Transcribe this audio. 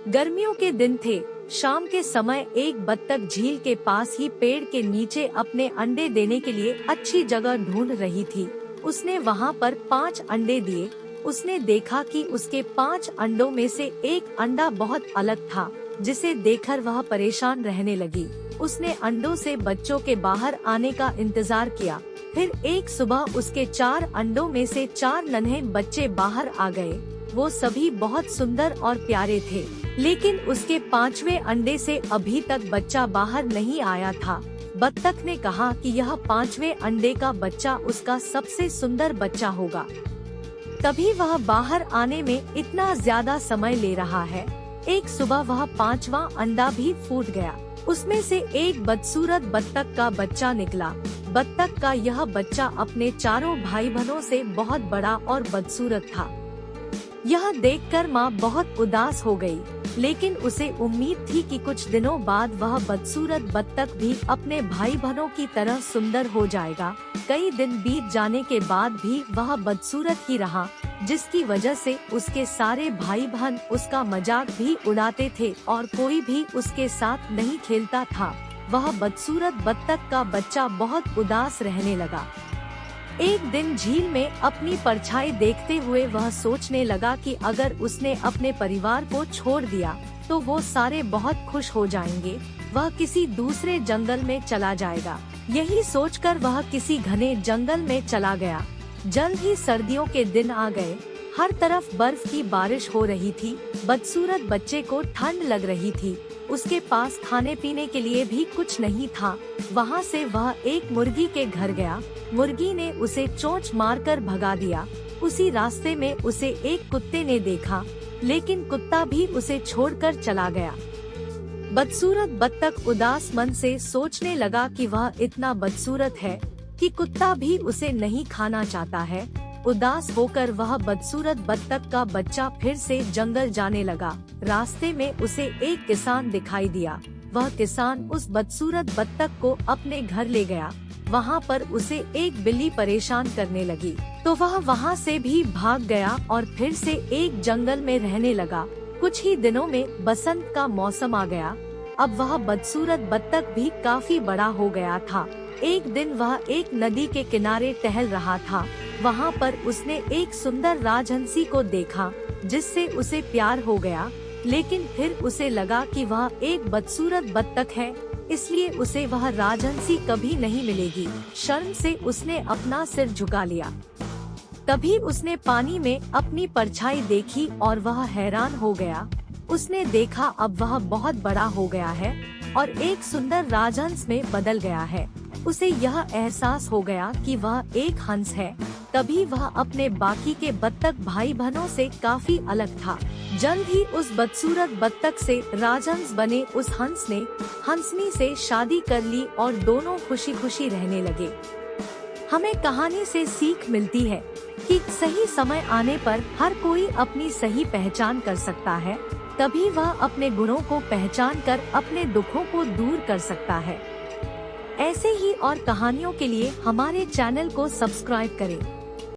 गर्मियों के दिन थे। शाम के समय एक बत्तख झील के पास ही पेड़ के नीचे अपने अंडे देने के लिए अच्छी जगह ढूंढ रही थी। उसने वहाँ पर 5 अंडे दिए। उसने देखा कि उसके 5 अंडों में से एक अंडा बहुत अलग था, जिसे देखकर वह परेशान रहने लगी। उसने अंडों से बच्चों के बाहर आने का इंतजार किया। फिर एक सुबह उसके 4 अंडों में से 4 नन्हे बच्चे बाहर आ गए। वो सभी बहुत सुंदर और प्यारे थे, लेकिन उसके 5वें अंडे से अभी तक बच्चा बाहर नहीं आया था। बत्तख ने कहा कि यह 5वें अंडे का बच्चा उसका सबसे सुंदर बच्चा होगा, तभी वह बाहर आने में इतना ज्यादा समय ले रहा है। एक सुबह वह 5वां अंडा भी फूट गया। उसमें से एक बदसूरत बत्तख का बच्चा निकला। बत्तख का यह बच्चा अपने चारों भाई बहनों से बहुत बड़ा और बदसूरत था। यह देखकर माँ बहुत उदास हो गई, लेकिन उसे उम्मीद थी कि कुछ दिनों बाद वह बदसूरत बत्तख भी अपने भाई बहनों की तरह सुंदर हो जाएगा। कई दिन बीत जाने के बाद भी वह बदसूरत ही रहा, जिसकी वजह से उसके सारे भाई बहन उसका मजाक भी उड़ाते थे और कोई भी उसके साथ नहीं खेलता था। वह बदसूरत बत्तख का बच्चा बहुत उदास रहने लगा। एक दिन झील में अपनी परछाई देखते हुए वह सोचने लगा कि अगर उसने अपने परिवार को छोड़ दिया तो वो सारे बहुत खुश हो जाएंगे। वह किसी दूसरे जंगल में चला जाएगा। यही सोचकर वह किसी घने जंगल में चला गया। जल्द ही सर्दियों के दिन आ गए। हर तरफ बर्फ की बारिश हो रही थी। बदसूरत बच्चे को ठंड लग रही थी। उसके पास खाने पीने के लिए भी कुछ नहीं था। वहाँ से वह एक मुर्गी के घर गया। मुर्गी ने उसे चोंच मारकर भगा दिया। उसी रास्ते में उसे एक कुत्ते ने देखा, लेकिन कुत्ता भी उसे छोड़कर चला गया। बदसूरत बत्तख उदास मन से सोचने लगा कि वह इतना बदसूरत है कि कुत्ता भी उसे नहीं खाना चाहता है। उदास होकर वह बदसूरत बत्तख का बच्चा फिर से जंगल जाने लगा। रास्ते में उसे एक किसान दिखाई दिया। वह किसान उस बदसूरत बत्तख को अपने घर ले गया। वहाँ पर उसे एक बिल्ली परेशान करने लगी, तो वह वहाँ से भी भाग गया और फिर से एक जंगल में रहने लगा। कुछ ही दिनों में बसंत का मौसम आ गया। अब वह बदसूरत बत्तख भी काफी बड़ा हो गया था। एक दिन वह एक नदी के किनारे टहल रहा था। वहाँ पर उसने एक सुंदर राजहंसी को देखा, जिससे उसे प्यार हो गया। लेकिन फिर उसे लगा कि वह एक बदसूरत बत्तख है, इसलिए उसे वह राजहंसी कभी नहीं मिलेगी। शर्म से उसने अपना सिर झुका लिया। तभी उसने पानी में अपनी परछाई देखी और वह हैरान हो गया। उसने देखा अब वह बहुत बड़ा हो गया है और एक सुंदर राजहंस में बदल गया है। उसे यह एहसास हो गया कि वह एक हंस है। तभी वह अपने बाकी के बत्तख भाई बहनों से काफी अलग था। जल्द ही उस बदसूरत बत्तख से राजहंस बने उस हंस ने हंसनी से शादी कर ली और दोनों खुशी खुशी रहने लगे। हमें कहानी से सीख मिलती है कि सही समय आने पर हर कोई अपनी सही पहचान कर सकता है। तभी वह अपने गुणों को पहचान कर अपने दुखों को दूर कर सकता है। ऐसे ही और कहानियों के लिए हमारे चैनल को सब्सक्राइब करें।